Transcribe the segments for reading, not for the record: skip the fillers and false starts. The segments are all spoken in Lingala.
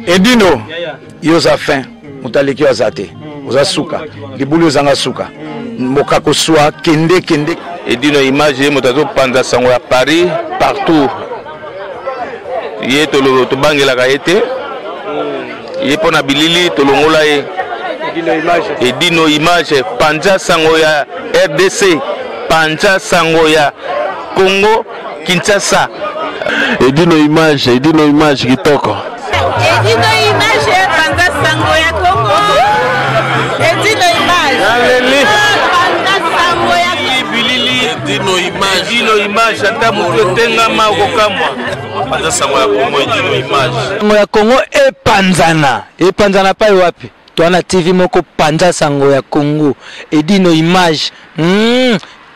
Edino yoza fin mutaleki azate oza suka libulu ozanga suka mokako swa kende Edino image motazo panza sango ya Paris partout ye tolo to bangela ka ete ye pona bilili tolongola ye Edino image panza sango ya RDC panza sango ya Congo Kinshasa Edino image kitoko Edino image panza sango ya Congo Edino image panza sango ya bilili Edino image ata mutu tenga makokamwa panza sango ya Congo Edino image sango ya Congo epanzana pa wapi toana TV moko panza sango ya Congo Edino image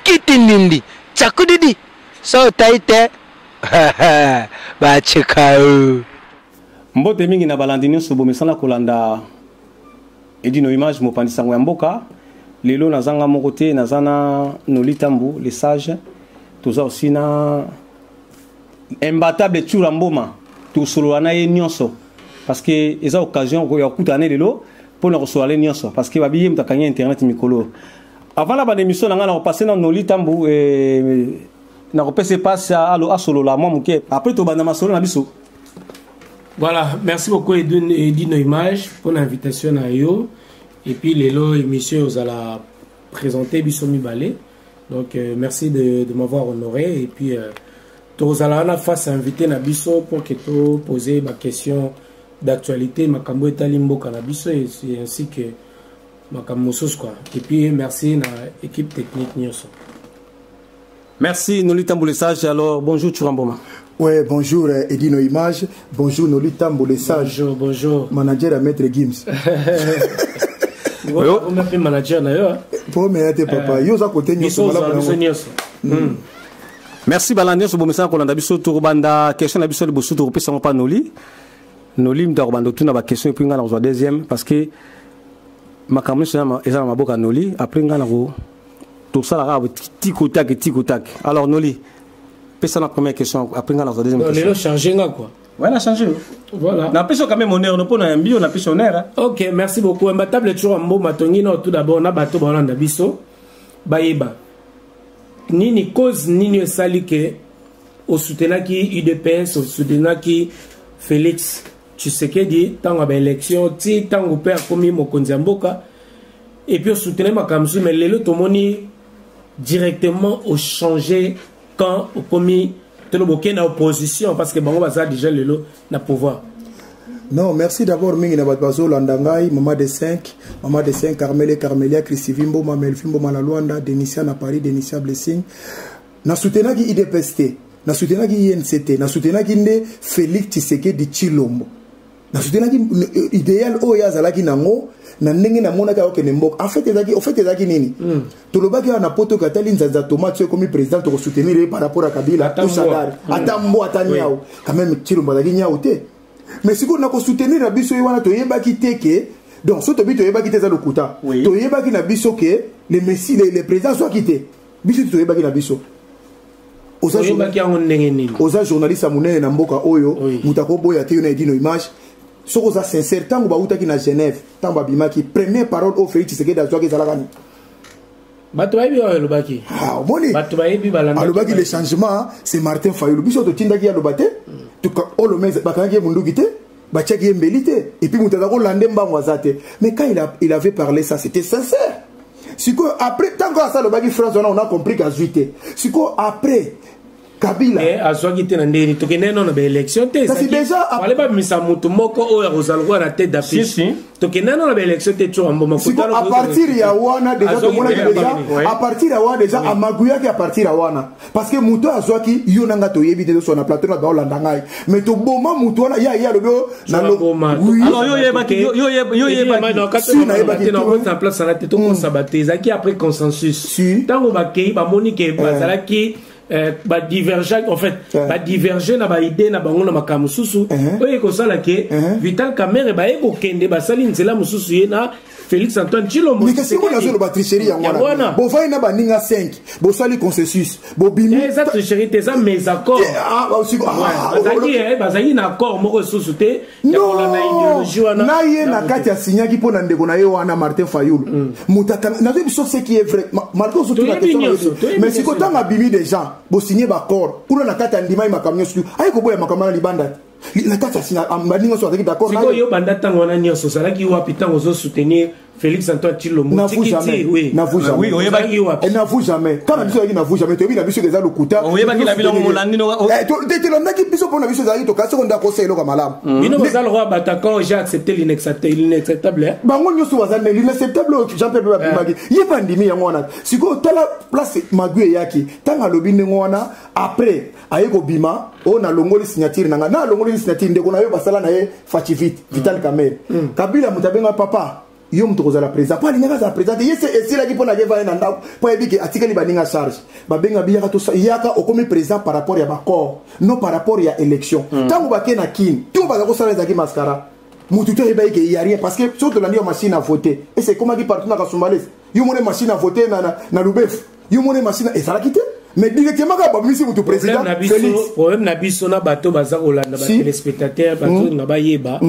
kitindindi chakudidi so taite ba chekao mbote mingi na balandini subo mesana kolanda Edino image mopandi sango ya mboka lelo nazanga moko te nazana Nolitambu les sages toza aussi na imbattable Tchura Mboma tosolola na ye nyonso parce que eza occasion ko ya kutana lelo pona kosolola nyonso parce que babiye mutakanya internet mikolo avant la bande émission na ngana passer na Nolitambu na repese passe à solo la moi muke après to banda masolo na biso. Voilà, merci beaucoup Edino Image pour l'invitation à yo et puis lelo émission vous allez présenter Bisomi Balé. Donc merci de m'avoir honoré et puis vous allez face à inviter na biso pour que tu poser ma question d'actualité makambo etalimbo kana biso et ainsi que makambo quoi. Et puis merci na équipe technique nyonso. Merci Nolitambu les sages. Alors bonjour Tchura Mboma. Ouais, bonjour Edino Image, bonjour Nolitambu les sages. Bonjour. Manager à Maître Gims. Vous m'appelez manager d'ailleurs. Pour me aider papa, yo za côté nyoso merci Balandio so bomesa ko landa biso to banda question na biso le bosu to pesa pa Noli mda banda tuna ba question puis ngana zo deuxième parce que makamno sema eza maboka Noli après ngana ko tout ça là tiko tak alors Noli pesa la première question après ngana zo deuxième question on est changé quoi. Ouais, on a changé. Voilà. On a pris quand même honneur, on a un bio, on a pris honneur. Ok, merci beaucoup. Imbattable Tchura Mboma Tongino, tout d'abord, on a bateau Bolanda Biso. Baïba. Nini cause, nini sali que au soutenaki UDPS, au soutenaki Félix Tshisekedi, tant à l'élection, tant au père comme Mokonzi Mboka. Et puis au soutenir ma kamsu, mais les lots tomoni directement au changer quand au commis. Na opposition parce que bango baza déjà lelo na pouvoir. Non, merci d'abord mingi na bazo landangai maman de 5 Carmelia Christivimbo Mamelfimbo Malalwanda Denisia na Paris Denisia Blessing na soutenaki IDPST na soutenaki INCT na soutenaki nde Félix Tshisekedi Tshilombo na soutenaki idéal o ya zalaki nango na ndenge na mona ka okene mboka en fait ezaki nini tolobaki na poto katali nzanza tomate comme président to soutenir par rapport à Kabila tout ça atambo atanyao quand même Tshilombo azaki nyao te mais siko na ko soutenir na biso wana to yebaki teke donc so to bito yebaki te za lokuta to yebaki na biso ke les messi les présidents soit quitté biso to yebaki na biso oza journaliste munene na mboka oyo mutako boya te na Edino Image soko za sincère tango ba utaki na Genève tango ba bimaki première parole au Félix Tshisekedi azwaki zalakani bato bayebi oyo lobaki omoni bato bayebi balanda alobaki le changement c'est Martin Fayulu biso to tindaki ya lobate to olo meze bakangaki munduki te bachaki mbeli te et puis mutaza ko lande mbango azate mais quand il avait parlé ça c'était sincère siko après tango ça lobaki France on a compris qu'azuité siko après Kabila azwaki te na ndeni tokende non na élection te ça c'est déjà wale ba misa mutu moko oyo rozalwa na tête d'affiche tokende non na élection te Tchura Mboma à partir ya wana déjà to mona déjà à partir ya wana déjà amaguya ki à partir ya wana parce que mutu azwaki yo nanga to yebi te so na plateau na ba Holanda ngai mais to boma mutu wana ya lobo na lo alors yo yebaki si na yebaki na ko en place na tête to sabaté zaki après consensus tango ba kei ba monique bazalaki ba divergent en fait ba diverger na ba idée na bango na makamu susu oye ko sala ke Vital Kamerhe ba eko kende ba sali nzela mususu ye na Félix Antoine Tshilombo mais qu'est-ce qu'on a sur la tricherie ya wana bo vai na ba ninga 5 bo sali consensus bo bimi ça tricherie te ça mes accords bazaki na accord moko susu te ya ko na na ye na kati ya signaki po na ndeko na ye wana Martin Fayulu mutata na deux biso ce qui est vrai malgré surtout la question mais si ko tanga bimi des gens bo signer ba corps pour na kati ya ndima makamyo su ay ko boya makamana libanda na kati ya signa ambaningo so d'accord na yo banda tanga wana nyoso sala ki wapi tango zo soutenir Félix Antoine Tshilombo n'avoue jamais oui n'avoue jamais quand la biso yaki n'avoue jamais tu la biso que za lokuta oyeba ki la bilo molandi no te landa ki biso pona biso za to kasi ko ndako selo ka malamu bino bazalo roi batakan j'ai accepté l'inacceptable bango nyoso bazana l'inacceptable Jean-Pierre Babimaki yeba ndimi yango wana siko tala place mague yaki tanga lobi ndengo wana après ayeko bima on a longoli signature nanga na longoli signature ndeko na yo basala na ye Fachivit Vital Kamerhe Kabila mutabenga papa yo mtu kozala président pas linga za président yese esila ki pona geva na ndako po ebike atikeli baninga charge babenga biaka to yaka okomi président par rapport ya bakor non par rapport ya élection tango bakena kin tout ba ko sala zaki mascara mutu to eba ke ya rien parce que surtout la machine à voter et c'est comment qui partout na Kasumbalesa yo mone machine à voter na Lubef yo mone machine et ça la quitter mais directement ka babimisi mutu président Félix problème na biso na bato baza kolanda ba téléspectateurs bato na bayeba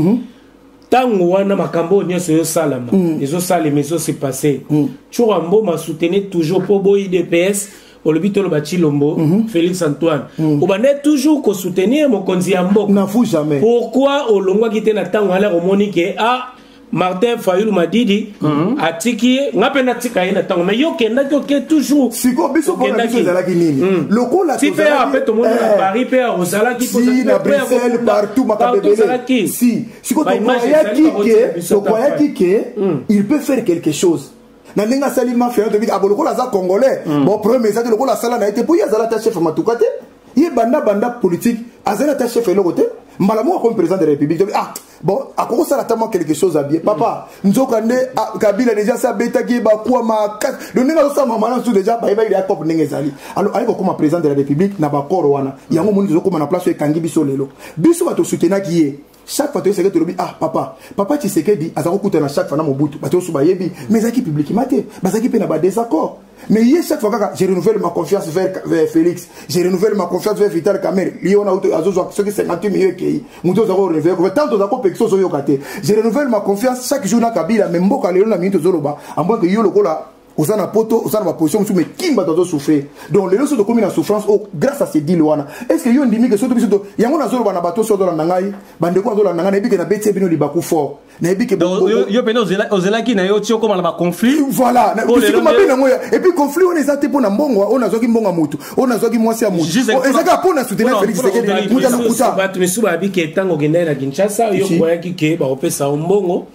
tango wana makambo nyonso yo salama ezo salema ezo se passer Tshilombo m'a soutenu toujours pour boy DPS au lobito lo Tshilombo Félix Antoine obane toujours ko soutenir mokonzi ya mboka n'avoue jamais pourquoi olongwa kite na tango ala komonike Martin Fayulu Madidi atiki ngapena tika ina tango mais yo kenda ke toujours siko biso ko na biso zala kinini loko la si pe après tout monde à Paris pe à Rosala qui si na Bruxelles partout makabebele si siko to ya kike il peut faire quelque chose na ninga salima fait de vite aboloko la za congolais bon premier message loko la sala na été pour ya zala ta chef matukate ye banda politique azana ta chef elokote Malamu comme président de la République bon à quoi ça attend quelque chose à bien papa nzokande Kabila déjà ça beta qui ba quoi ma le ninga ça maman tout déjà ba il a cop ningezali alors aiko comme président de la République na ba koro wana yango moni zoko na place ekangi biso lelo biso ba to soutenir qui est chaque fois tu sais que tu dis papa tu sais que dit azako kuta na chaque fois na mobutu ba to suba yebi mais zaki public maté ba zaki pe na ba désaccord mais hier chaque fois que je renouvelle ma confiance vers Félix je renouvelle ma confiance vers Vital Kamerhe lion a azozo ceux qui 58 millions qui muto zako renouveler tant to zako pexo so yo kate je renouvelle ma confiance chaque jour na Kabila même mboka lelo na minute zoloba ambon que yo lokola osana poto osana ma position sous mais kimba dozo souffrir donc les leçons de commune en souffrance grâce à ces deals wana est-ce que yo ndimi que surtout biso yango na zoloba na bato so dola nangai bande ko dola nanga na bike na bete bino libaku fort na bike yo peno ozela ki na yo tio comme na conflit voilà biso ma bina ngoya et puis conflit on ezate pona mbongo on azoki mbonga mutu on azoki mwasi ya mutu ezaka pona soutenir Félix Tshisekedi muta na kuta bato misuba bike tango genda na Kinshasa yo boya ki ba opesa mbongo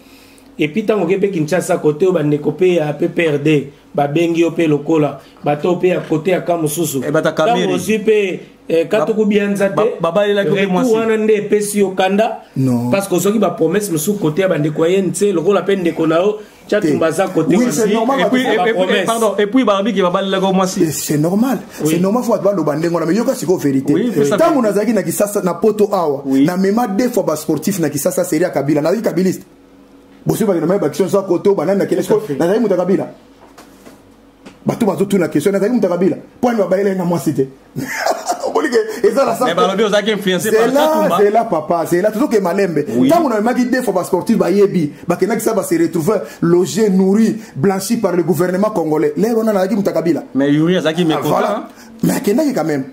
et puis tango ke Kinshasa côté o bandeko pe ya PPRD babengi ope lokola bato pe à côté ya kamususu tango aussi pe kato kubianza te babalela ko mwasi wana nde pesi okanda parce que soki ba promesse musu côté ya bandeko yente lokola pe ndeko nao chatumbaza côté aussi et puis babi ki babalela ko mwasi c'est normal faut ba lo bandengo na mais yoka siko vérité tango nazaki na Kisasa na poto awa na mema deux fois ba sportif na Kisasa série ya Kabila na kabiliste bosi ba na même action ça koto banana kelesco na zai muta Kabila bato bazo tuna question na zai muta Kabila point ba baile na moi cité bolike ezala ça mais balobi ozaki influencé par Katumba c'est là papa c'est là tout que malembe tant on a maki deux fois sportif ba yebi ba kena ça va se retrouver logé nourri blanchi par le gouvernement congolais là on a na muta Kabila mais yuri azaki me voilà mais akendaki quand même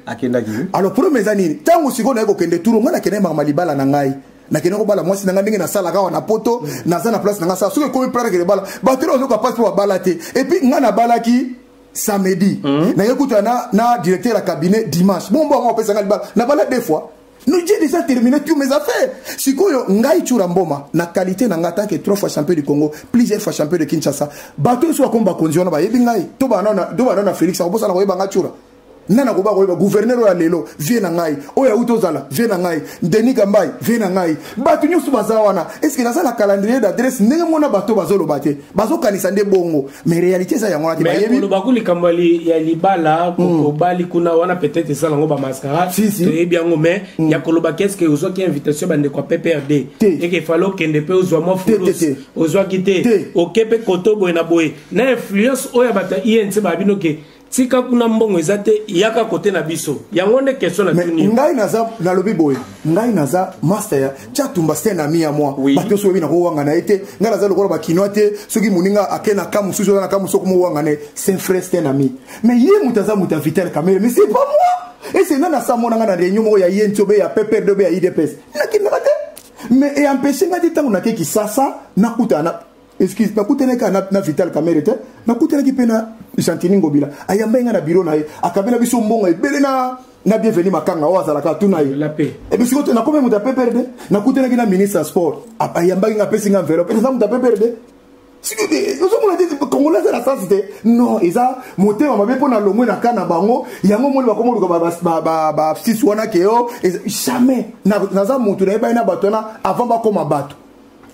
alors pour mes amis tant aussi qu'on a ko kende turu ngana kena ma malibala na ngai na kena ko bala mwasi nanga ndenge na sala ka na poto na za na place nanga sa soki ko prendre que bala batero ozo ka passe pour bala te et puis ngana bala ki samedi na yekuta na directeur la cabinet dimanche bon on peut s'engager na bala deux fois nous j'ai déjà terminé tous mes affaires sikoyo ngai chura mboma na qualité na ngata que 3 fois champion du Congo plusieurs fois champion de Kinshasa bato so komba konziona ba yebi ngai to ba na Félix on bossa na ko yeba chura nana ko ba ko gouverneur ya lelo vie na ngai oya utozala vie na ngai Denis Kambai vie na ngai batu nyosu bazawana est-ce que na la calendrier d'adresse ndenge mona bato bazolo bate bazo kanisa nde bongo mais réalité ça yango na ba yebi lo bakuli kambali ya libala ko bali kuna wana peut-être ça lango ba mascara to yebi yango mais ya koloba qu'est-ce que ozo ki invitation bande ko PPRD et que falo kende pe ozo mo fulus ozo kité o kepe koto boy na boy na influence oya bata INC ba bino ke tika kuna mbongo ezate yaka côté na biso yango nde question na tuni ngai naza na lobi boy ngai naza master ya chatumba stena mi ya moi bato so bina ko wanga na ete ngai naza lokola ba kinoate soki muninga akena kamu suzo na kamu soko mo wanga ne c'est frère stena mi mais yé mutaza muta vital kamere mais c'est pas moi et c'est nana sa mona na réunion mo ya yento be ya PPRD be ya IDPS na kinakate mais et empêcher ngati tangu na keki sasa na kutana excuse na kutene ka na vital kamere te na kutene ki pena Santini Ngobila ayamba nga na bureau na ye akabela biso mbongo ebele na bienvenue makanga o azala ka tuna ye la paix et puis sikoto na comme muta PPRD na kutene ki na ministre sport ayamba nga pesi nga enveloppe ça muta PPRD sikoto ozo mona dit congolais la sensité non eza motema mabe pona lomwe na kana bango yango moli bakomo luka ba six wana keo jamais na za mutu na ba ina batona avant ba koma bato.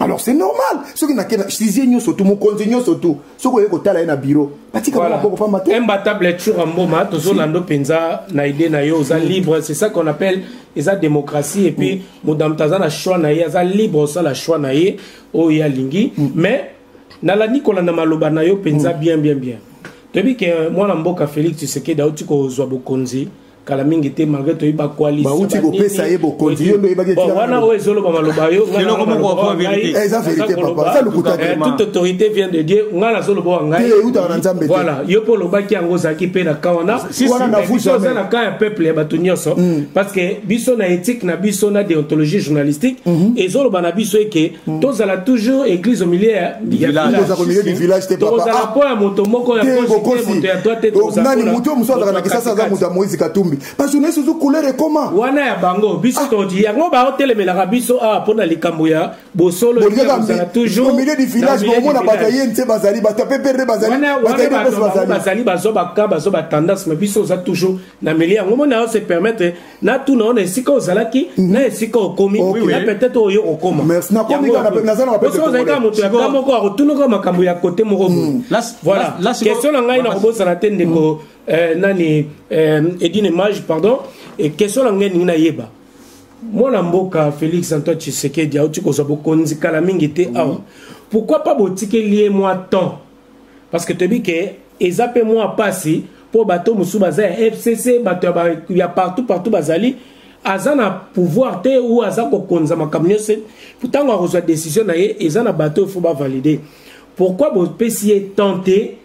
Alors c'est normal. Ce qui n'a qu'un sixième surtout, mon continue surtout. Ce qu'on est au talent na bureau. Imbattable toujours en moment. Toujours l'ando penza na idée na yo za libre. C'est ça qu'on appelle esa démocratie. Et puis Madame Tazana choix na ye za libre ça la choix na ye o ya lingi. Mais na la Nicolas na maloba na yo penza bien. Depuis que moi na mboka Félix Tshisekedi dauti ko zwa bokonzi. Kala mingi te malgré to iba koalisi ba uti ko pesa ye bokonzi yo ndo iba ke tira wana o ezolo ba maloba yo ngana ko ko vérité eza vérité papa ça le kuta toute autorité vient de Dieu ngana solo bo ngai voilà yo po loba ki yango zaki pe na kawana wana na fusa na ka un peuple ya batunyoso parce que biso na éthique na biso na déontologie journalistique ezolo ba na biso eke tozala toujours église au milieu du village te papa tozala po ya moto moko ya moto ya toi te tozala nani moto muso na kisasa za muta Moïse Katumbi parce que nous sommes couleur et comment wana ya bango biso to di yango ba hotel melaka biso pona likambo ya bosolo toujours au milieu du village bon mona bataye nte bazali bata PPRD bazali bazoba tendance mais biso za toujours na milieu yango mona se permettre na tout non esika ozalaki na esika okomi na peut-être oyo okoma merci na komi na zana parce que ozalaka moto ya moko akotunuka makambo ya côté moko voilà question na ngai na kobosa na tende ko nani Edine Image pardon et question la ngeni na yeba mwana mboka Félix Antoine Tshisekedi auti ko zo bokonzi kala mingi te pourquoi pas botike lié moi temps parce que te bi que ezape moi passer pour bateau musu baza FCC bateau ya partout bazali azana pouvoir te ou azako konza makamyo se pourtant on reçoit décision na ye ezana bateau faut ba valider pourquoi bo pesier tenter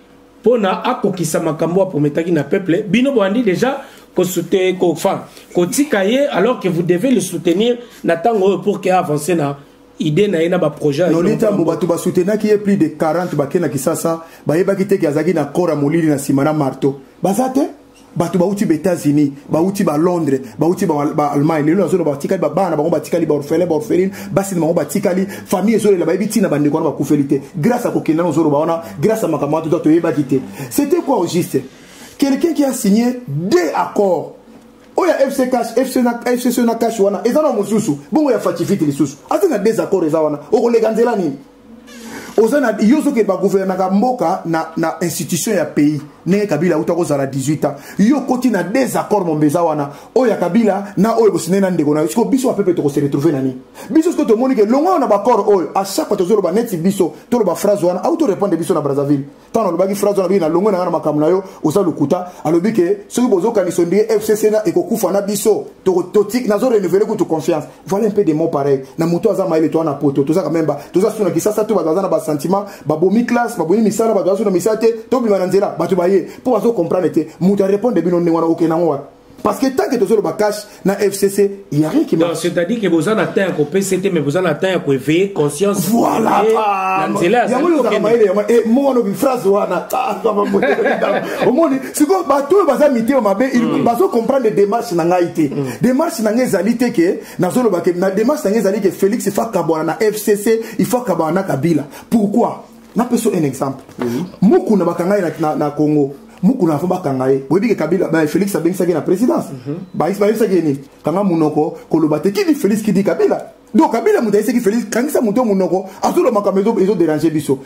pour na akokisa makambo pour metaki na peuple bino boandi déjà ko soutenir ko enfin ko tikaye alors que vous devez le soutenir natango pour qu'il avance na idée na ina ba projet non lita mbo batu ba soutenir qui est plus de 40 bakena kisasa ba yeba kite ki azaki na kora molili na simana marteau bazate batu bauti ba États-Unis bauti ba Londres bauti ba Allemagne lelo zo ba tikali ba bana ba tikali ba orphelin basi na ba tikali famille zo la ba biti na bande ko na ba kufelité grâce à kokena zo ba ona grâce à makamatu to yeba kite c'était quoi au juste quelqu'un qui a signé deux accords oya FCC na cash wana ezana mususu bongo ya fatifiti lisusu azana deux accords ezawana okoleganzela nini ozana yoso ke ba gouvernement ka mboka na institution ya pays ne Kabila utako zala 18 ans yo koti na des accords mombeza wana oya Kabila na oyo bosine na ndeko na siko biso apepe to se retrouver nani biso siko to monique longa na ba accord oyo à chaque fois to zolo ba net biso to ba phrase wana auto répondre biso na Brazzaville tant no ba ki phrase wana bi na longa na makamna yo oza lukuta alobi ke siko bozo kaniso ndie FCC na ekokufa na biso to tik na zo renouveler ko to confiance voilà un peu des mots pareils na moto azama ile to na poto to za quand même ba to za suna kisasa to ba na ba sentiment babomi classe babomi misala bazo na misate to bi bananzela batu baye pour comprendre que muta répondre bino ne wana okena ngwa parce que tant que to ba cash na FCC il y a rien qui marche c'est-à-dire que vous en atteint ko PCT mais vous en atteint ko éveiller conscience voilà nanzela ya mo za maile et mo wana bi phrase wana au monde siko batu baza mité mabe il bazo comprendre les démarches na ngaité démarche na ngezalité que na zolo ba que na démarche na ngezalité que Félix il faut kabona na FCC il faut kabona na Kabila pourquoi na peso un exemple muku na bakangai na Congo muku na fomba kangai boyebi ke Kabila ba Félix abengisa ke na présidence ba isa ke ni kanga munoko koloba te ki di Félix ki di Kabila donc Kabila muta ese ki Félix kangisa muto munoko azolo makamezo ezo déranger biso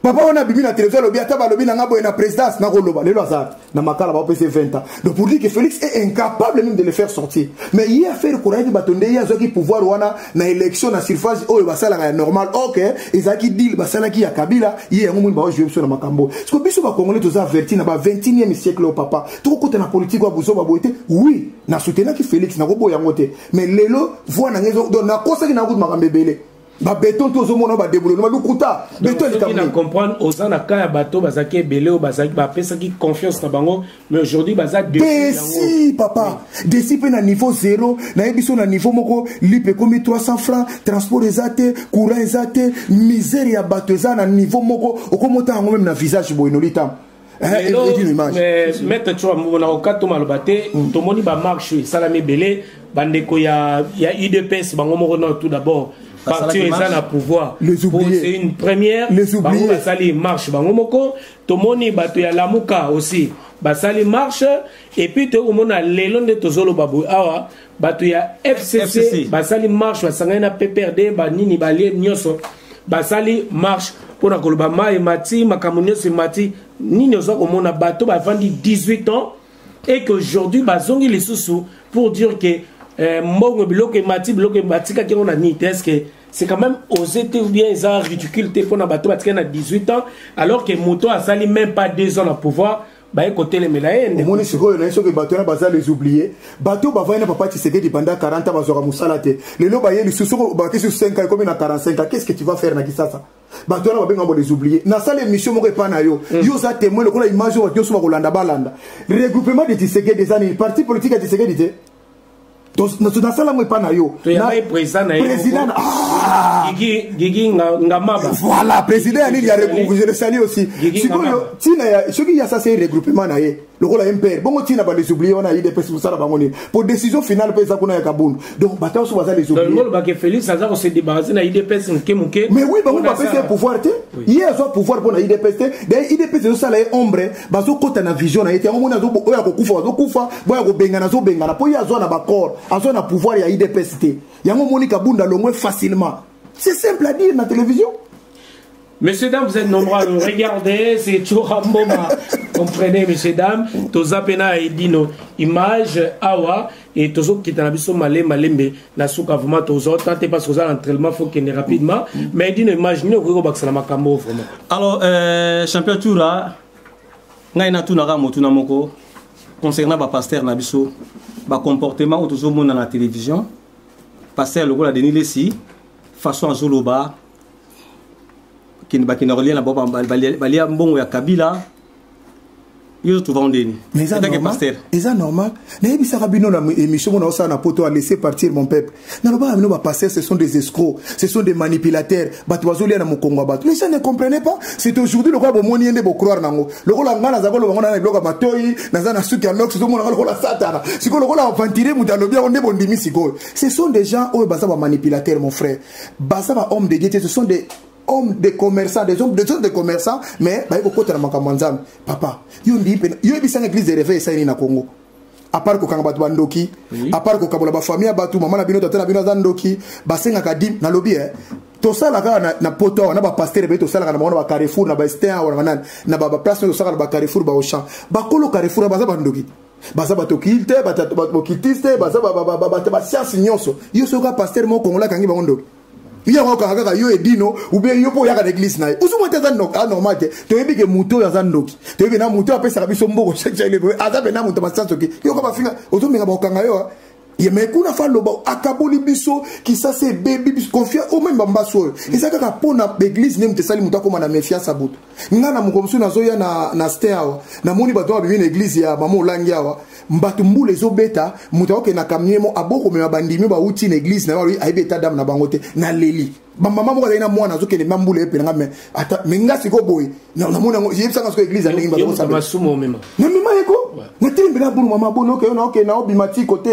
Papa on a bibi na télévision lobi ata ba lobi na ngabo na présidence na koloba lelo azat na makala ba PC 20 ans. Donc pour dire que Félix est incapable même de le faire sortir. Mais il a fait le courage de batonde il a qui pouvoir wana na élection na surface oh basala ga normal OK ezaki deal basala ki ya Kabila il y a ngomuni ba jouer sur na makambo. Parce que biso ba congolais tous averti na ba 21e siècle au papa. Tout côté na politique wa buso ba boité oui na soutenir ki Félix na ko boya ngote. Mais lelo voix na ngezo donc na kosa ki na ko makambebele. Ba béton tous au monde ba déboulé no ba lukuta béton il faut comprendre aux ana ka bateau bazaki belé ou bazaki ba pesa ki confiance na bango mais aujourd'hui baza déci papa déci pe na niveau 0 na ebiso na niveau moko lipe komi 300 francs transport ezate courant ezate misère ya bateau za na niveau moko okomota ngo même na visage boinolita mais mettre tu vois na okato malobate to moni ba marche salami belé bandeko ya UDPS bango moko na tout d'abord parti eza na pouvoir c'est une première bango basali marche bango moko tomoni bato ya Lamuka aussi basali marche et puis to mona lelo nde tozolo babu awa bato ya FCC basali marche basangana na PPRD ba nini balie nyoso basali marche pona koloba mai mati makamunyo se mati nini ozo komona bato bavandi 18 ans et qu'aujourd'hui bazongi les sous pour dire que mbongo bloqué mati bloqué matika qui on a ni est-ce que c'est quand même osé ou bien ils ont ridicule pour na bateau matika na 18 ans alors que moto a sali même pas 2 ans au pouvoir ba écouter les mélaïens mon siko na so que bateau na baza les oublier bateau ba vaina papa Tshisekedi pendant 40 ans bazora musalate le lo ba yeli susu ba sur 5 ans comme na 45 ans qu'est-ce que tu vas faire na kisasa bateau na ba benga les oublier na sale émission mo pas na yo yo za témoin le ko la image wa yo so ba kolanda balanda regroupement de Tshisekedi des années parti politique à Tshisekedi te donc na sala mo pas na yo na président Gigi Ngamaba voilà président il y a je le salue aussi tina ya ce qui y a ça c'est regroupement na ye le rôle MPR bon tina ba les oublier on a eu des personnes ça ba ngoni pour décision finale pesa kuna ya Kabundu donc bataille so baza les oublier le rôle ba que Félix Azar se débarrasser na IDPS nkemuke mais oui ba ba pesa pouvoir te hier so pouvoir pour na IDPS des IDPS so sala ombre bazo kota na vision na yete ngona zo oya ko kufa boya ko bengana zo bengana po ya zo na ba corps azo na pouvoir ya IDPS te yango moni Kabunda longwe facilement. C'est simple à dire dans la télévision. Messieurs, dames, vous êtes nombreux à nous regarder. C'est Choramboma. Comprenez, messieurs, dames. Toza pena et dino image awa et tozo qui est en abisso malembe na souka vraiment tozo tenter parce que ça l'entraînement faut qu'il rapidement mais dino image ni ko baksa na makambo vraiment. Alors champion Toura ngai na tuna motu na moko concernant ba pasteur na biso ba comportement tozo mona na télévision pasteur le la Denis Lessi façon Zoloba qui ne relie na balia mbongo ya Kabila yo tu vendeni mais ça c'est normal na yebisa rabino na émission on a ça na poto à laisser partir mon peuple na ba amino ba passer ce sont des escrocs ce sont des manipulateurs bato bazolia na mokongo bato les gens ne comprenaient pas c'est aujourd'hui le quoi bo moni ende bo croire nango le ko la ngana za ko lo ngana na bloka matoi na za na suki ya lox zo mona ko la satana siko le ko la ventiler mutalo bien on est bon dimi siko ce sont des gens oh baza ba manipulateurs mon frère baza ba homme de Dieu ce sont des hommes de commerçants, des hommes de commerçants, mais bah il faut que tu papa, yo ebisa église de réveil ça na Congo. À part que quand batu bandoki, à part que kabola ba famille batu maman na bino tata na bino zandoki, basenga kadim na lobby to sala ka na poto na ba pasteur be to sala ka na ba Carrefour na ba Stain ou na ba place to sala ba Carrefour ba Auchan. Ba kolo Carrefour ba za bandoki. Baza batokilte, batokitiste, baza ba science nyonso. Yo soka pasteur mo Congo la kangi ba ndoki. Il y a encore yo edino ou bien yo po ya ka l'église na usu monte za nok normal te to yebi ke muto ya za ndoki to yebi na muto apesa biso mboko chaque ile azabe na muto basanso ke yo ko ba finga ozomenga ba okanga yo ye me kuna fa loba akaboli biso ki ça c'est bébé biso confia au même bambaso ezaka ka pona l'église ne mutesali muto ko na méfiance abuto ngana mukomsu na zoya na stea na moni bato ba bibina église ya mamo langi awa mbatu mbule zo beta muto oke na kamnyemo aboko me bandimi ba uti na église na ba aibeta dam na bangote na leli ba mama moko na mwana zo ke ne mambule epe nga me ata menga siko boy na mona yebisa nga so église na ngi ba ko sabe masumo mema na mema yeko na tembe na bulu mama bono ke na obimati côté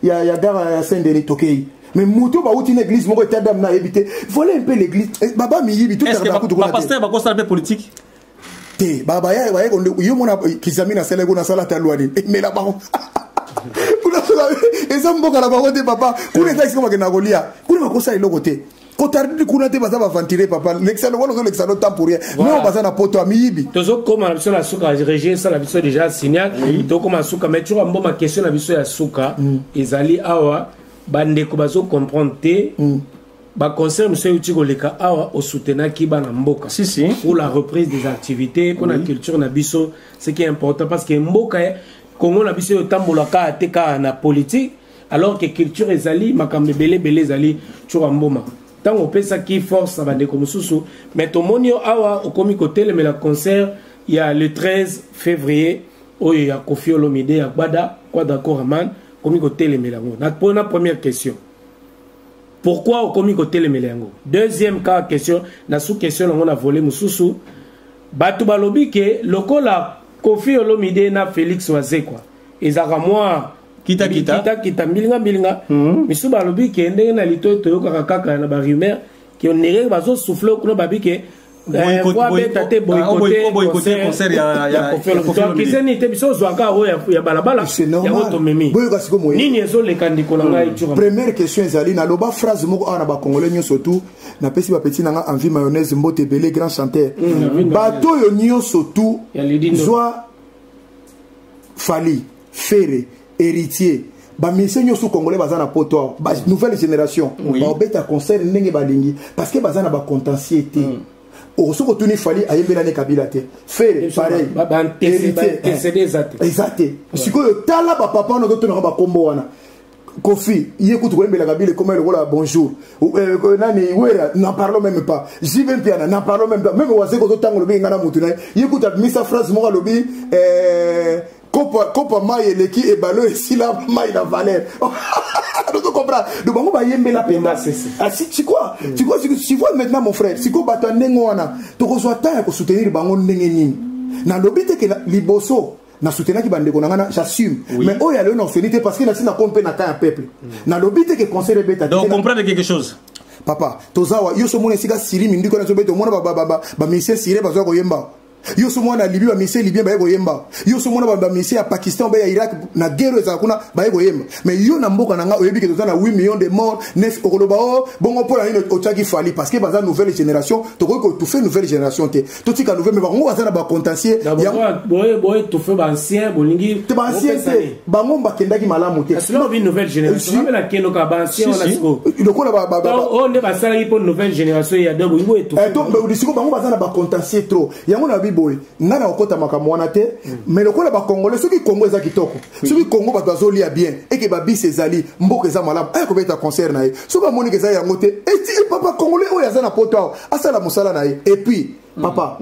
ya gare ya Saint-Denis tokei mais muto ba uti na église moko eta dam na ebité voilà un peu l'église baba mi yibi tout perdre beaucoup de pasteur ba ko sabe politique te baba ya ko yo mona kizamina sele ko na sala talwani mais la baron kuna sala ezamboka la baron de papa kuna ta isiko makena kolia kuna makosa iloko te kotardi kuna te baza ba ventiler papa l'excellent wala l'excellent temps pour rien mais on baza na poto amiyibi tozo koma na biso la suka régime ça la biso déjà signac to koma suka mais tu vois ma question na biso ya suka ezali awa bandeko bazo comprendre te ba concert monsieur utiko leka awa au soutenaki bana mboka si pour la reprise des activités pour la culture na biso ce qui est important parce que mboka Congo na biso tambolaka ateka na politique alors que culture ezali makambe belé ezali churamboma tant on pesa qui force bandeko mususu mais tomonio awa okomi kotele mais la concert il y a le 13 février oyo ya Koffi Olomide ya Gbada quoi d'accord man komi kotele melango na première question. Pourquoi au komi côté le melengo? Deuxième cas question, na sous question on a volé mususu. Batu balobi ke lokola Koffi Olomide na Félix Oise quoi. Ezaka moi kita milinga. Misu balobi ke ndenge na lito to kaka na ba rumeur ki on nere bazo souffler ko babi ke boycotté concert ya donc izeni te biso zwaka ya balabala ya otomemi nini ezo leka ndikola ngai tshura. Première question ezali na loba phrase moko ana ba congolais nyonso tu na pesi ba petit nanga envie mayonnaise mbote belé grand chanteur bato yo nyonso tu zwa Fali Ferré héritier ba mise nyonso congolais baza na poto ba nouvelle génération ba obeta concert ndenge balingi parce que baza na ba contentieux te au soko tuni Fali ayembela ne Kabila te Ferré pareil exact sikoyo tala ba papa no to na ba kombo wana Koffi yekutu kwembela Kabila comme le voilà bonjour nani wera n'en parlons même pas Jiben Piana n'en parlons même pas même Oise ko to tango lobi ngana mutu na yekutu misa phrase mo lobi Kopa maille leki et balo et si la maille la valeur. Tu comprends? Donc on va y la penda. Ah si tu vois si vois maintenant mon frère, si ko bata nengona, to ko soit temps ko soutenir bango ndenge nini. Na lobite ke liboso na soutenir ki bandeko ngana j'assume. Mais oh ya le non finité parce que na sina compé na ka peuple. Na lobite ke conseil beta. Donc comprendre quelque chose. Papa, tozawa yo so mona sika siri mindu ko na so beto mona ba mission siri ba zo ko yemba. Yo so mwana Libye ba mission Libye ba yego yemba. Yo so mwana ba mission ya Pakistan ba ya Irak na guerre za kuna ba yego yemba. Mais yo na mboka nanga oyebi ke tozana 8 millions de morts neuf okoloba o bongo pour la otaki Fali parce que baza nouvelle génération to ko tout fait nouvelle génération te. To tika nouvelle mais bango baza na ba contentieux ya boy to fait ba ancien bolingi te ba ancien te bango ba kendaki malamu te. Parce que là une nouvelle génération mais la keno ka ba ancien on a siko. Le ko ba on ne ba sala pour nouvelle génération ya dobo ngo to. To be disiko bango baza na ba contentieux trop. Yango na boy ngana okota makamwana te mais lokola ba congolais soki Congo eza kitoko soki Congo ba bazolia bien et que ba bise ezali mboka eza malamu ay ko beta concert na ye so ba moni ke za yango te et papa congolais oyo aza na poto asala musala na ye et puis papa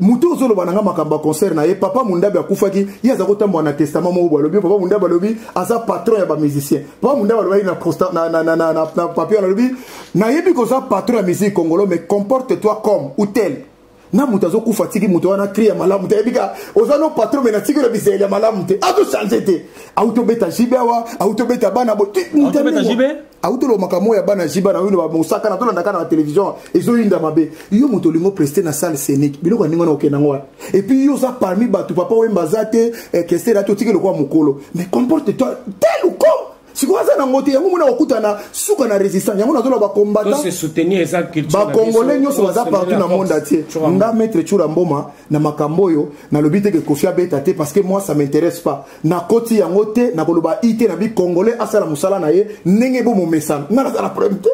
muto zolo bananga makamba concert na ye papa Mundabe akufaki ye aza kotambo na testament mo balobi papa Mundabe lobi aza patron ya ba musicien papa Mundabe lobi na constat na papier lobi na yebi ko za patron ya musique congolais mais comporte-toi comme ou tel na mutazo kufatiki muto wana cria malamu te bika ozano patron mena tiki le bisele ya malamu te ato changer te auto beta jibewa auto beta bana bo auto beta jibe auto lo makamo ya bana jiba na wino ba musaka na to ndaka na télévision ezo inda mabe yo muto lingo prester na salle scénique biloko ningo na okena ngwa et puis yo za parmi batu papa wemba zate keste la to tiki le kwa mukolo mais comporte-toi tel ou comme si quoi ça na ngote yango mona okuta na suka na résistance yango na zola ba combattant se soutenir eza culture ba congolais nyoso baza partout na monde entier nga maître Tshura Mboma na makamboyo na lobite ke Koffi abeta te parce que moi ça m'intéresse pas na koti yango te na koloba ité na bi congolais asala musala na ye ndenge bo mo mesana nga na la problème te.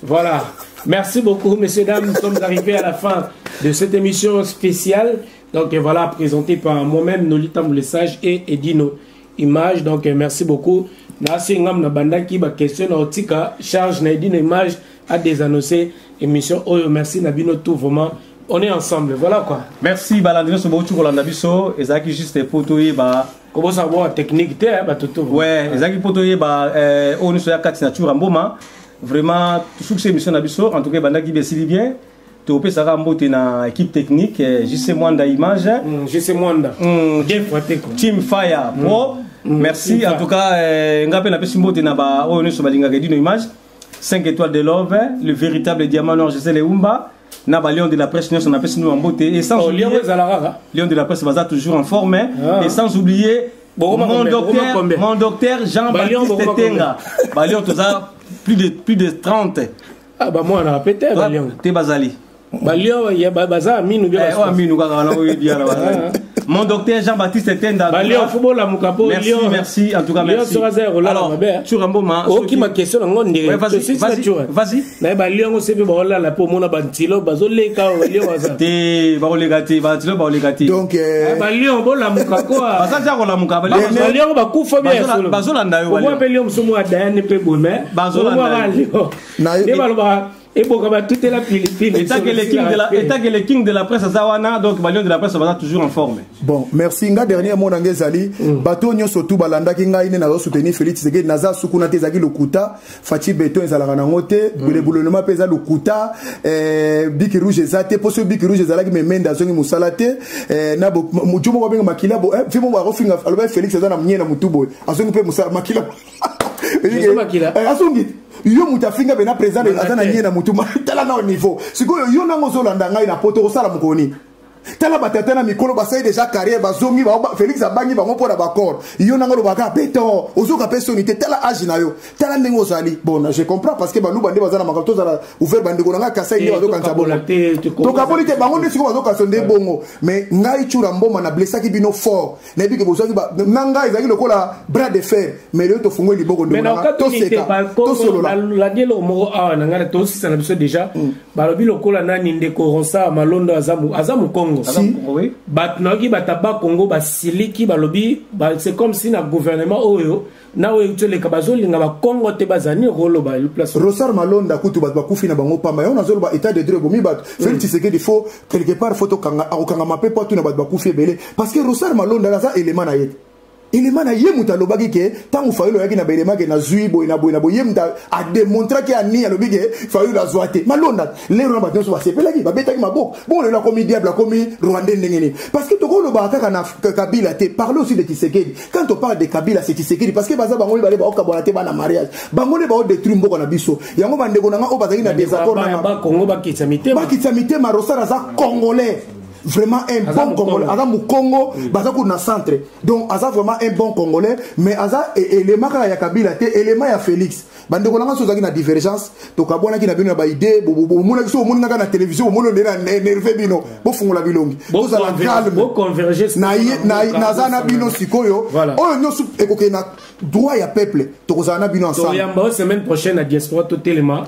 Voilà, merci beaucoup messieurs dames, nous sommes arrivés à la fin de cette émission spéciale donc voilà présentée par moi-même Nolita Moulessage et Edino Image donc merci beaucoup. Nasi ngam na bandaki ba question na otika charge na Edino Image à désannoncer émission oyo merci na bino tout vraiment on est ensemble voilà quoi. Merci balandino so botu kolanda biso ezaki juste pour toi ba comment savoir technique te ba toto ouais ezaki pour toi ba on so ya kati na Tshura Mboma vraiment succès émission na biso en tout cas bandaki besili bien to pesaka mbote na équipe technique JC Mwanda Image JC Mwanda bien fouetté quoi Team Fire Pro. Merci en tout cas ngape na pesi mbote na ba oyo ne so balinga Edino Image 5 étoiles de love le véritable diamant noir José Leumba na ba Lion de la presse on a pesi nous mbote et sans oublier Lion de la presse baza toujours en forme et sans oublier mon docteur Jean-Baptiste Tenga ba Lion toza plus de 30 Ah bah moi on a répété Balion. T'es Bazali. Balion, il y a Baza Minou bien. Minou bien. Mon docteur Jean-Baptiste Tenda. Balion football la Mukapo. Merci en tout cas merci. Alors, tu Ramboma. Oh qui ma question on dirait. Vas-y. Mais Balion on sait pas voilà la pour mon bantilo bazole ka Balion waza. Te ba olegati bantilo ba olegati. Donc Balion bon la Mukako. Baza ko la Mukapo. Balion ba kufa bien. Bazola ndayo Balion. Ko Balion msomo adane pe bonne. Bazola ndayo. Ne balba et pour tout est la Philippine. État que le king de la presse Zawana, donc Balion de la presse va toujours en forme. Bon, merci. Nga dernier mot nangé Zali. Bato nyo surtout balanda ki nga ine na soutenir Félix Tshisekedi naza sukuna te zaki lokuta, Fati Beton ezalaka na ngote, le boulonnement pesa lokuta, Biki Rouge ezate, poso Biki Rouge ezalaki memenda zongi musalate, na bo mujumo babenga makila bo, fimo ba rofinga aloba Félix ezana mnyena mutubo. Azongi pe musala makila. Makila. Azongi yo mutafinga bena président de azana nyena mutuma tala na au niveau sikoyo yo nango zolanda ngai na poto osala mukoni tala batata na mikolo basai déjà carrière bazongi ba Félix abangi bango pona bakor yo nango lo baka beton ozoka personnalité tala âge na yo tala nengo zali bon je comprends parce que balu bande bazana makato zala ouvert bande ko nanga kasai ni bazoka ntabona to kabolite bango ne siko bazoka sonde bongo mais ngai chura mboma na blessaki bino fort na biki bozaki ba nanga ezaki lokola bras de fer mais le to fungo liboko ndo na to seka to solo la dielo mo a nanga to sisa na biso déjà balobi lokola nani ndeko ronsa malondo azamu Congo. Si. Batnogi bataba Congo basiliki balobi c'est comme si na gouvernement oyo na oyo tele kabazo linga ba Congo te bazani rolo ba place. Rosar Malonda kutu bat bakufi na bango pamba on azolo ba état de droit bomi bat Félix Tshisekedi faut quelque part photo kanga akanga mape pas tout na bat bakufi belé parce que Rosar Malonda là ça élément na yet. Élément na yemuta lobaki ke tangu failo yaki na belema ke na zuibo ina boina bo yemuta a démontrer que ani alobiki failo la zoate Malonda les rona batno so basepela ki babeta ki maboko bon le la comme diable comme rwandais ndengeni parce que toko lo ba kaka na Kabila te parle aussi de Tshisekedi quand on parle de Kabila c'est Tshisekedi parce que baza bango bale ba okabona te bana mariage bango le ba o détruire mboko na biso yango bandeko nanga o bazaki na désaccord na ba Congo ba kitsamite ma Rosara za congolais vraiment un bon Congolais. Aza Mukongo, baza na centre. Donc aza vraiment un bon Congolais, mais aza élément ya Kabila te élément ya Félix. Bande ko langa sozaki na divergence, to kabona ki na bino ba idée, bo mona ki so mona na télévision, bo mona na nerve bino, bo fungola bilongi. Bo za la calme, bo converger na zana bino sikoyo. Oyo nyosu ekoke na droit ya peuple, to kozana bino ensemble. To yamba semaine prochaine à diaspora to telema.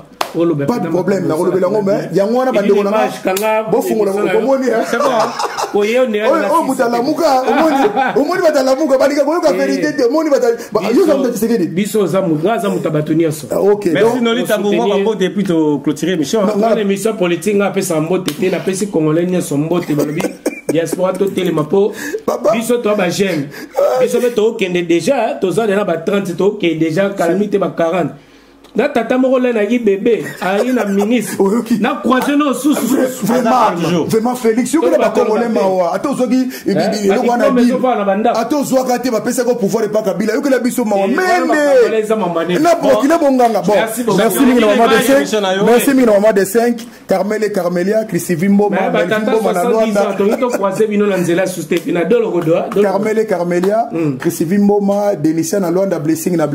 Pas de problème, na kolobela ngombe, yango wana bande ko na bo fungola komoni c'est bon. Oh mutalamuka, omoni batalamuka balika boyoka vérité te, omoni batalamuka. Yo za mutatisegedi. Biso za mutabatunia so. OK. Merci Noli Tambour va mbote puis to clôturer émission. Na émission politique nga pesa mbote te na pesi congolais nye so mbote balobi. Diaspora to telema po. Biso to ba j'aime. Biso to kende déjà, to za na ba 30 to ke déjà calamité ba 40. Na tata moko le na ki bébé ari na ministre na croiser no sous vraiment Félix yo ko ba congolais mawa atozoki iloko wana bi atozwaka te ba pesa ko pouvoir pas Kabila yo ko la biso mawa mende na bokile bonganga bon merci mingi na maman de 5 merci mingi na maman de 5 Carmel et Carmelia Christivimbo Melvimbo Manalwanda to croiser bino na nzela susté na dolo godo Carmel et Carmelia Christivimbo ma Delicia na Luanda blessing na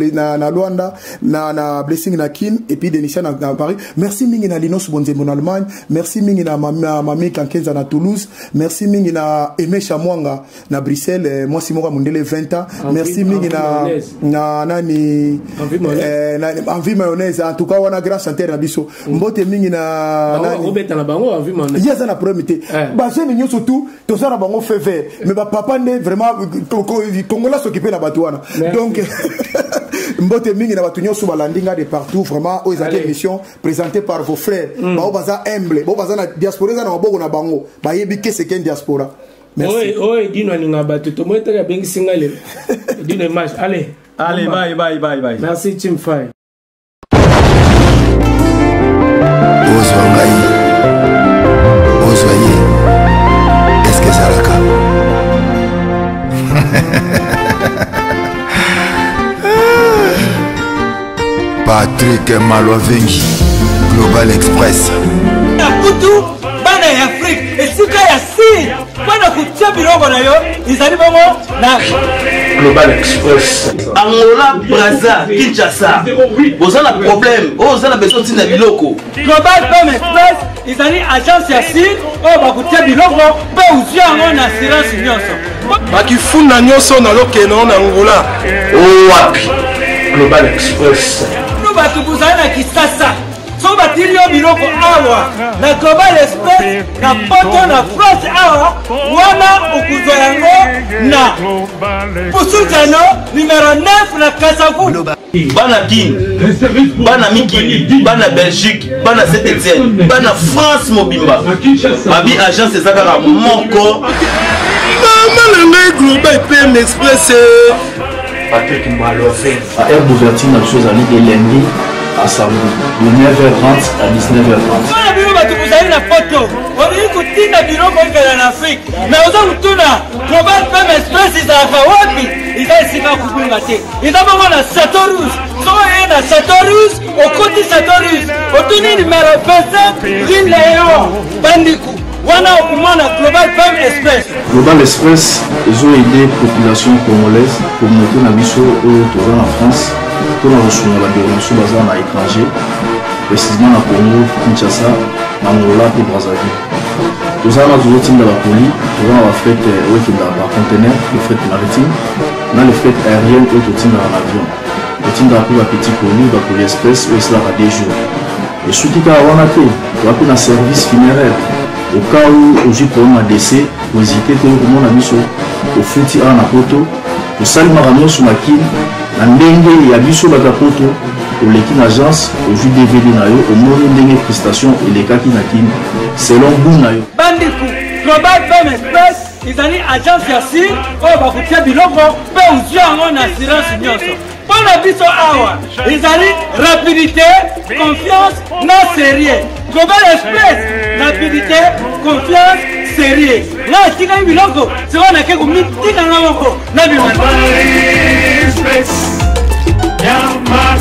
Luanda na blessing na Kin et puis Denisha na Paris. Merci mingi na Linos Bonzembo en Allemagne. Merci mingi na Mami Kankenza na Toulouse. Merci mingi na Aimé Chamwanga na Bruxelles. Moi Simora Mundele 20 ans. Merci mingi na nani envie mayonnaise. En tout cas on a grand chanteur na biso. Mbote mingi na nani Robert na bango envie mayonnaise. Yeza na premier. Ba j'aime nyo surtout to ça na bango fait vert. Mais ba papa ne vraiment Congolais s'occuper na batouana. Donc Mbote mingi na batunyo sous balandinga de partout vraiment aux émissions présentées par vos frères. Ba baza humble, ba baza na diaspora na maboko na bango. Ba yebi ke c'est qu'un diaspora. Merci. Oi dino ninga batu to moita ya bengi singale. Dino image. Allez, bye. Merci Team Fire. Ozoye. Est-ce que ça raka? Patrick Malovengi, Global Express. Nakutu bana ya Afrique esika ya si bana kutia bilongo na yo izali bongo na Global Express. Angola, Brazza, Kinshasa. Vous avez un problème. Vous avez besoin de biloko. Global Pam Express, ils ont une agence ici. Oh, bah, vous avez biloko. Peu ou bien on a assurance nyonso. Bah, qui fout na nyonso na lokeno na Angola. Oh, wapi. Global Express. Nous, bah, vous avez un Kisasa. So batilio biloko awa na Global Express na poto na France awa wana okuzwa yango na Pusujano numéro 9 na Kasavu. Bana Kin, Bana Mikili, Bana Belgique, Bana Saint-Etienne, Bana France Mobimba. Babi agence ezaka moko. Maman Global PM Express. Patrick Malové. À air d'ouverture na chose ali de lundi à samedi de 9h30 à 19h30. Voilà bino batu buzali na photo. Wabili kutinda biloko ngala na Afrique. Mais oza kutuna Global Pam Express izaka wapi? Iza sika kubunga te. Iza bongo na Satorus. So na Satorus, okoti Satorus. Otuni numéro 25 Rue Léon Bandiku. Wana okumana Global Pam Express. Global Express, ils ont aidé la population congolaise, communauté na biso en France. Pour la reçu la déronation basée à l'étranger, précisément à Congo, Kinshasa, Angola et Brazzaville. Nous avons toujours dans la colis, nous avons fait le conteneur, le fret maritime, nous avons le fret aérien et le team dans l'avion. Le team dans la petit colis, le colis express, où il sera à 2 jours. Et ce qui est à Wanake, nous avons un service funéraire. Au cas où aujourd'hui pour un décès, pour hésiter, pour le monde a mis au fouti à Napoto, pour saluer Maramio sur ma kine. Na ndenge ya biso batapoto oleki na agence oju DVD na yo omoni ndenge prestation elekaki na kini selon goût na yo. Bandiku Global Pam Express izali agence ya sir oyo bakutia biloko mpe ozwi yango na assurance nyonso. Mpona biso awa ezali rapidité, confiance na sérieux. Global Express rapidité, confiance, sérieux. Nga atikaki biloko sikoyo nake komitikanga moko na biloko. Express, yeah, my